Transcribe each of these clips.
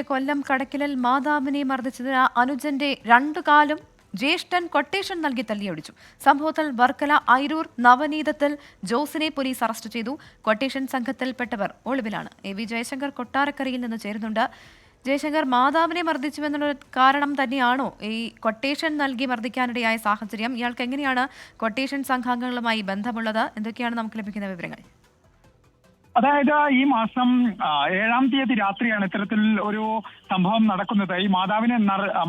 കൊല്ലം കടക്കിലിൽ മാതാവിനെ മർദ്ദിച്ചതിന് അനുജന്റെ രണ്ടു കാലും ജ്യേഷ്ഠൻ കൊട്ടേഷൻ നൽകി തല്ലിയൊടിച്ചു. സംഭവത്തിൽ വർക്കല ഐരൂർ നവനീതത്തിൽ ജോസിനെ പോലീസ് അറസ്റ്റ് ചെയ്തു. കൊട്ടേഷൻ സംഘത്തിൽപ്പെട്ടവർ ഒളിവിലാണ്. എ.വി. ജയശങ്കർ കൊട്ടാരക്കരയിൽ നിന്ന് ചേരുന്നുണ്ട്. ജയശങ്കർ, മാതാവിനെ മർദ്ദിച്ചുവെന്നുള്ള കാരണം തന്നെയാണോ ഈ കൊട്ടേഷൻ നൽകി മർദ്ദിക്കാനിടയായ സാഹചര്യം? ഇയാൾക്ക് എങ്ങനെയാണ് കൊട്ടേഷൻ സംഘാംഗങ്ങളുമായി ബന്ധമുള്ളത്? എന്തൊക്കെയാണ് നമുക്ക് ലഭിക്കുന്ന വിവരങ്ങൾ? അതായത് ഈ മാസം 7-ാം തീയതി രാത്രിയാണ് ഇത്തരത്തിൽ ഒരു സംഭവം നടക്കുന്നത്. ഈ മാതാവിനെ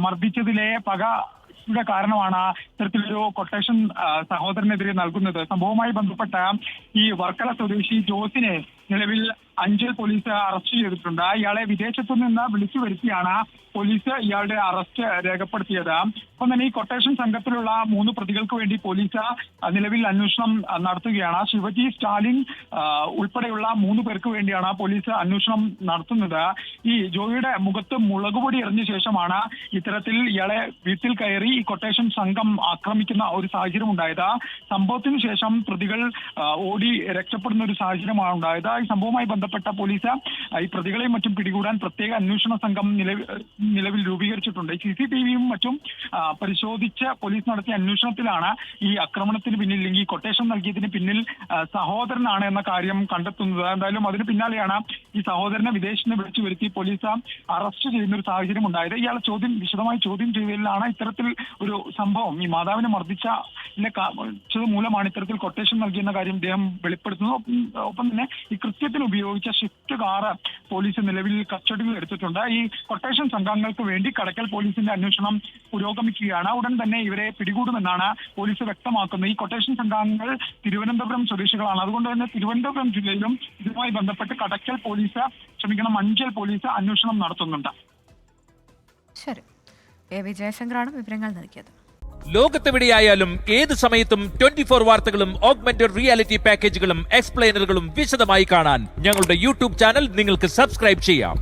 മർദ്ദിച്ചതിലെ പകയുടെ കാരണമാണ് ഇത്തരത്തിലൊരു കൊട്ടേഷൻ സഹോദരനെതിരെ നൽകുന്നത്. സംഭവവുമായി ബന്ധപ്പെട്ട ഈ വർക്കല സ്വദേശി ജോസിനെ നിലവിൽ അഞ്ചൽ പോലീസ് അറസ്റ്റ് ചെയ്തിട്ടുണ്ട്. ഇയാളെ വിദേശത്തു നിന്ന് വിളിച്ചു വരുത്തിയാണ് പോലീസ് ഇയാളുടെ അറസ്റ്റ് രേഖപ്പെടുത്തിയത്. ഒപ്പം തന്നെ ഈ കൊട്ടേഷൻ സംഘത്തിലുള്ള 3 പ്രതികൾക്ക് വേണ്ടി പോലീസ് നിലവിൽ അന്വേഷണം നടത്തുകയാണ്. ശിവജി, സ്റ്റാലിൻ ഉൾപ്പെടെയുള്ള 3 പേർക്ക് വേണ്ടിയാണ് പോലീസ് അന്വേഷണം നടത്തുന്നത്. ഈ ജോയിയുടെ മുഖത്ത് മുളകുപൊടി എറിഞ്ഞ ശേഷമാണ് ഇത്തരത്തിൽ ഇയാളെ വീട്ടിൽ കയറി ഈ കൊട്ടേഷൻ സംഘം ആക്രമിക്കുന്ന ഒരു സാഹചര്യം ഉണ്ടായത്. സംഭവത്തിന് ശേഷം പ്രതികൾ ഓടി രക്ഷപ്പെടുന്ന ഒരു സാഹചര്യമാണ് ഉണ്ടായത്. ഈ സംഭവവുമായി ബന്ധപ്പെട്ട പോലീസ് ഈ പ്രതികളെയും മറ്റും പിടികൂടാൻ പ്രത്യേക അന്വേഷണ സംഘം നിലവിൽ രൂപീകരിച്ചിട്ടുണ്ട്. CCTVയും മറ്റും പരിശോധിച്ച് പോലീസ് നടത്തിയ അന്വേഷണത്തിലാണ് ഈ ആക്രമണത്തിന് പിന്നിൽ, ഈ കൊട്ടേഷൻ നൽകിയതിന് പിന്നിൽ സഹോദരനാണ് എന്ന കാര്യം കണ്ടെത്തുന്നത്. എന്തായാലും അതിന് പിന്നാലെയാണ് ഈ സഹോദരനെ വിദേശത്ത് വിളിച്ചു വരുത്തി പോലീസ് അറസ്റ്റ് ചെയ്യുന്ന ഒരു സാഹചര്യം ഉണ്ടായത്. ഇയാളെ വിശദമായി ചോദ്യം ചെയ്തതിലാണ് ഇത്തരത്തിൽ ഒരു സംഭവം, ഈ മാതാവിനെ മർദ്ദിച്ചത് മൂലമാണ് ഇത്തരത്തിൽ കൊട്ടേഷൻ നൽകിയെന്ന കാര്യം ഇദ്ദേഹം വെളിപ്പെടുത്തുന്നത്. ഒപ്പം തന്നെ ഈ കൃത്യത്തിന് ഉപയോഗിച്ച സ്വിഫ്റ്റ് കാറ് പോലീസ് നിലവിൽ കസ്റ്റഡിയിൽ എടുത്തിട്ടുണ്ട്. ഈ കൊട്ടേഷൻ സംഘങ്ങൾക്ക് വേണ്ടി കടക്കൽ പോലീസിന്റെ അന്വേഷണം പുരോഗമിക്കുകയാണ്. ഉടൻ തന്നെ ഇവരെ പിടികൂടുമെന്നാണ് പോലീസ് വ്യക്തമാക്കുന്നത്. ഈ കൊട്ടേഷൻ സംഘങ്ങൾ തിരുവനന്തപുരം സ്വദേശികളാണ്. അതുകൊണ്ട് തന്നെ തിരുവനന്തപുരം ജില്ലയിലും ഇതുമായി ബന്ധപ്പെട്ട് കടക്കൽ പോലീസ്, അഞ്ചൽ പോലീസ് അന്വേഷണം നടത്തുന്നുണ്ട്. ശരി, എ.വി. ജയശങ്കറാണ് വിവരങ്ങൾ നൽകിയത്. ലോകത്തെവിടെയായാലും ഏത് സമയത്തും 24 വാർത്തകളും ഓഗ്മെന്റഡ് റിയാലിറ്റി പാക്കേജുകളും എക്സ്പ്ലെയിനറുകളും വിശദമായി കാണാൻ ഞങ്ങളുടെ യൂട്യൂബ് ചാനൽ നിങ്ങൾക്ക് സബ്സ്ക്രൈബ് ചെയ്യാം.